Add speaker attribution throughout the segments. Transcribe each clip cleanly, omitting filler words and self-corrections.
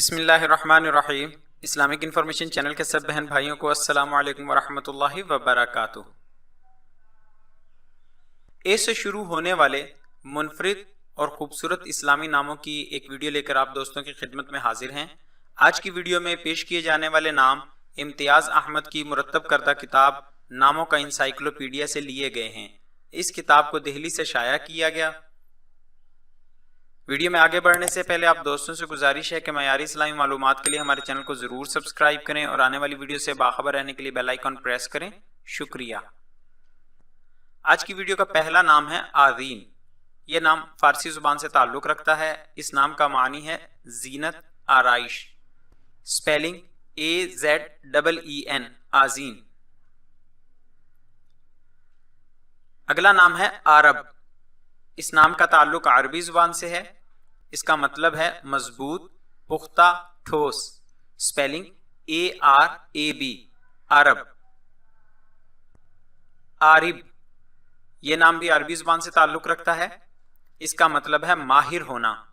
Speaker 1: بسم اللہ الرحمن الرحیم۔ اسلامک انفارمیشن چینل کے سب بہن بھائیوں کو السلام علیکم ورحمۃ اللہ وبرکاتہ۔ اے سے شروع ہونے والے منفرد اور خوبصورت اسلامی ناموں کی ایک ویڈیو لے کر آپ دوستوں کی خدمت میں حاضر ہیں۔ آج کی ویڈیو میں پیش کیے جانے والے نام امتیاز احمد کی مرتب کردہ کتاب ناموں کا انسائکلوپیڈیا سے لیے گئے ہیں۔ اس کتاب کو دہلی سے شائع کیا گیا۔ ویڈیو میں آگے بڑھنے سے پہلے آپ دوستوں سے گزارش ہے کہ معیاری اسلامی معلومات کے لیے ہمارے چینل کو ضرور سبسکرائب کریں اور آنے والی ویڈیو سے باخبر رہنے کے لیے بیل آئیکن پریس کریں۔ شکریہ۔ آج کی ویڈیو کا پہلا نام ہے آذین۔ یہ نام فارسی زبان سے تعلق رکھتا ہے۔ اس نام کا معنی ہے زینت، آرائش۔ Spelling AZEEN، آذین۔ اگلا نام ہے عرب۔ اس نام کا تعلق عربی زبان سے ہے۔ اس کا مطلب ہے مضبوط، پختہ، ٹھوس۔ سپیلنگ ARAB، عرب۔ عارب، یہ نام بھی عربی زبان سے تعلق رکھتا ہے۔ اس کا مطلب ہے ماہر ہونا۔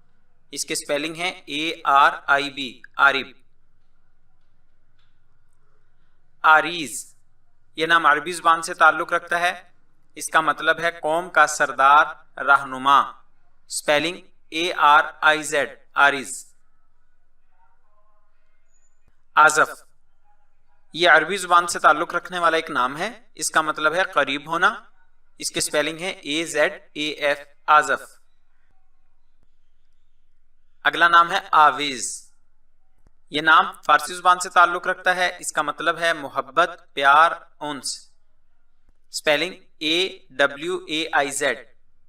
Speaker 1: اس کے سپیلنگ ہے ARIB، عارب۔ عریض، یہ نام عربی زبان سے تعلق رکھتا ہے۔ اس کا مطلب ہے قوم کا سردار، رہنما۔ سپیلنگ ARIZ، عارض۔ آزف، یہ عربی زبان سے تعلق رکھنے والا ایک نام ہے۔ اس کا مطلب ہے قریب ہونا۔ اس کی سپیلنگ ہے AZAF، آزف۔ اگلا نام ہے آویز۔ یہ نام فارسی زبان سے تعلق رکھتا ہے۔ اس کا مطلب ہے محبت، پیار، انس۔ Spelling AWAIZ،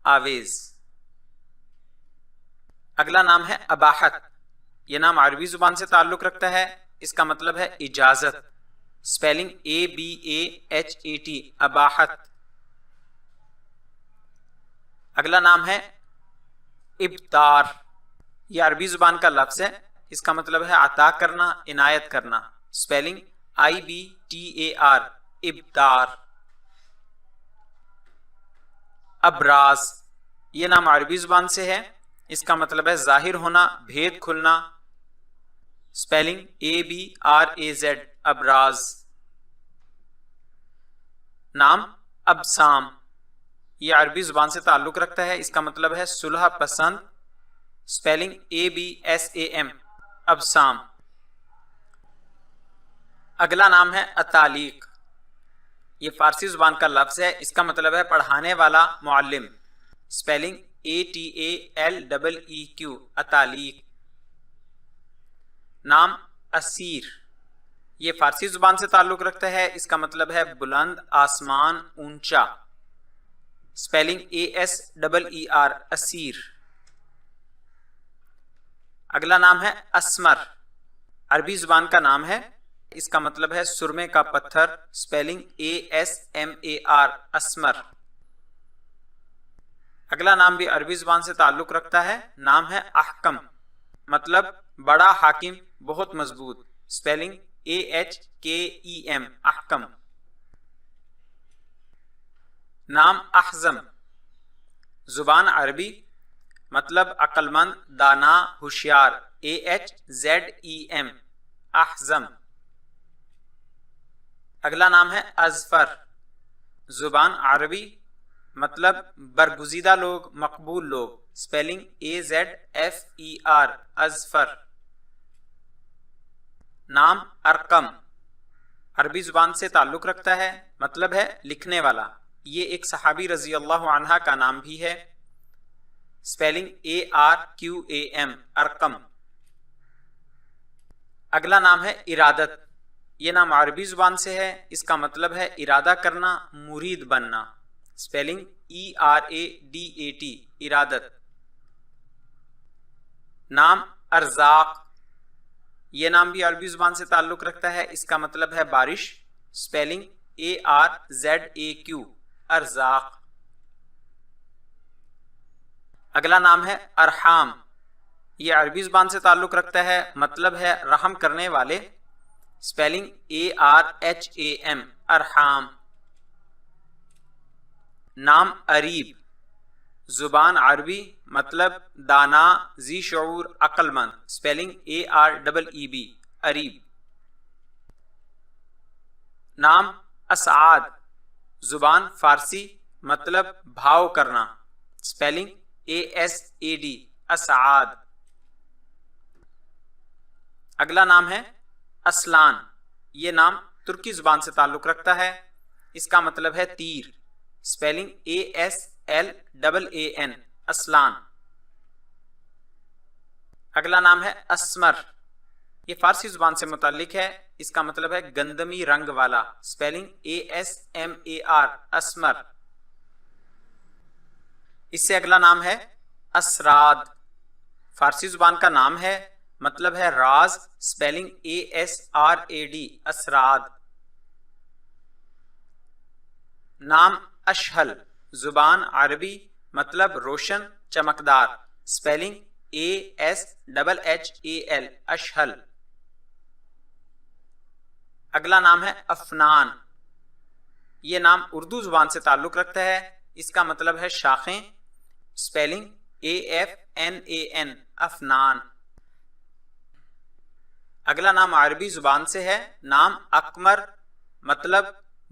Speaker 1: آویز۔ اگلا نام ہے اباحت۔ یہ نام عربی زبان سے تعلق رکھتا ہے۔ اس کا مطلب ہے اجازت۔ Spelling ABAHAT، اباحت۔ اگلا نام ہے ابتار۔ یہ عربی زبان کا لفظ ہے۔ اس کا مطلب ہے عطا کرنا، عنایت کرنا۔ Spelling IBTAR، ابتار۔ ابراز، یہ نام عربی زبان سے ہے۔ اس کا مطلب ہے ظاہر ہونا، بھید کھلنا۔ Spelling ABRAZ، ابراز۔ نام ابسام، یہ عربی زبان سے تعلق رکھتا ہے۔ اس کا مطلب ہے صلح پسند۔ Spelling ABSAM، ابسام۔ اگلا نام ہے اتالیق۔ یہ فارسی زبان کا لفظ ہے۔ اس کا مطلب ہے پڑھانے والا، معلم۔ Spelling ATALEEQ، اتالیق۔ نام اسیر، یہ فارسی زبان سے تعلق رکھتا ہے۔ اس کا مطلب ہے بلند، آسمان، اونچا۔ سپیلنگ ASEER، اسیر۔ اگلا نام ہے اسمر۔ عربی زبان کا نام ہے۔ اس کا مطلب ہے سرمے کا پتھر۔ Spelling ASMAR، اسمر۔ اگلا نام بھی عربی زبان سے تعلق رکھتا ہے۔ نام ہے احکم، مطلب بڑا حاکم، بہت مضبوط۔ Spelling AHKEM، احکم۔ نام احزم، زبان عربی، مطلب عقل مند، دانا، ہوشیار۔ AHZEM، احزم۔ اگلا نام ہے اذفر، زبان عربی، مطلب برگزیدہ لوگ، مقبول لوگ۔ Spelling AZFER، Azfar. نام ارقم، عربی زبان سے تعلق رکھتا ہے، مطلب ہے لکھنے والا۔ یہ ایک صحابی رضی اللہ عنہ کا نام بھی ہے۔ Spelling ARQAM، Arqam. اگلا نام ہے ارادت۔ یہ نام عربی زبان سے ہے۔ اس کا مطلب ہے ارادہ کرنا، مرید بننا۔ سپیلنگ ERADAT، ارادت۔ نام ارزاق، یہ نام بھی عربی زبان سے تعلق رکھتا ہے۔ اس کا مطلب ہے بارش۔ Spelling ARZAQ، ارزاق۔ اگلا نام ہے ارحام۔ یہ عربی زبان سے تعلق رکھتا ہے، مطلب ہے رحم کرنے والے۔ Spelling ARHAM، ارحام۔ نام اریب، زبان عربی مطلب دانا، ذی شعور، عقل مند، اسپیلنگ AREEB، اریب۔ نام اسعاد، زبان فارسی مطلب بھاؤ کرنا، اسپیلنگ ASAD، اسعاد۔ اگلا نام ہے اسلان، یہ نام ترکی زبان سے تعلق رکھتا ہے، اس کا مطلب ہے تیر، اسپیلنگ ASLAAN، اسلان۔ اگلا نام ہے اسمر، یہ فارسی زبان سے متعلق ہے، اس کا مطلب ہے گندمی رنگ والا، اسپیلنگ ASMAR، اسمر۔ اس سے اگلا نام ہے اسراد، فارسی زبان کا نام ہے، مطلب ہے راز، اسپیلنگ ASRAD، اسراد۔ نام اشہل، زبان عربی مطلب روشن، چمکدار، اسپیلنگ ASHHAL، اشہل۔ اگلا نام ہے افنان، یہ نام اردو زبان سے تعلق رکھتا ہے، اس کا مطلب ہے شاخیں، اسپیلنگ AFNAN، افنان۔ اگلا نام عربی زبان سے ہے، نام اقمر مطلب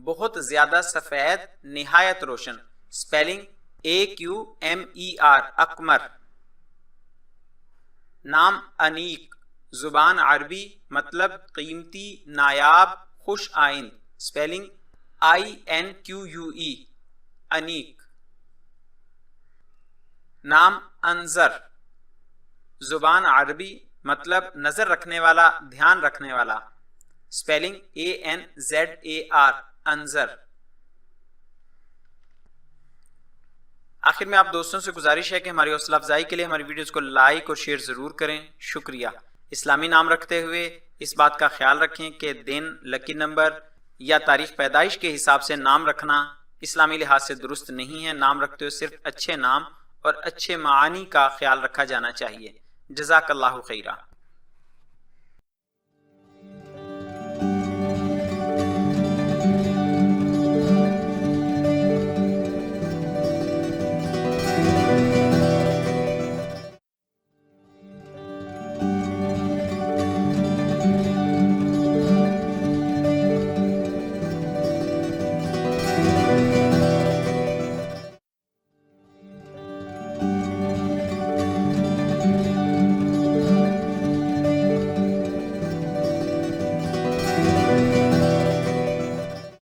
Speaker 1: بہت زیادہ سفید، نہایت روشن، اسپیلنگ AQMER، اقمر۔ نام انیق، زبان عربی مطلب قیمتی، نایاب، خوش آئند، اسپیلنگ INQUE، انیق۔ نام انظر، زبان عربی مطلب نظر رکھنے والا، دھیان رکھنے والا، اسپیلنگ ANZAR، انظر۔ آخر میں آپ دوستوں سے گزارش ہے کہ ہماری حوصلہ افزائی کے لیے ہماری ویڈیوز کو لائک اور شیئر ضرور کریں، شکریہ۔ اسلامی نام رکھتے ہوئے اس بات کا خیال رکھیں کہ دن، لکی نمبر یا تاریخ پیدائش کے حساب سے نام رکھنا اسلامی لحاظ سے درست نہیں ہے، نام رکھتے ہوئے صرف اچھے نام اور اچھے معانی کا خیال رکھا جانا چاہیے۔ جزاک اللہ خیرہ۔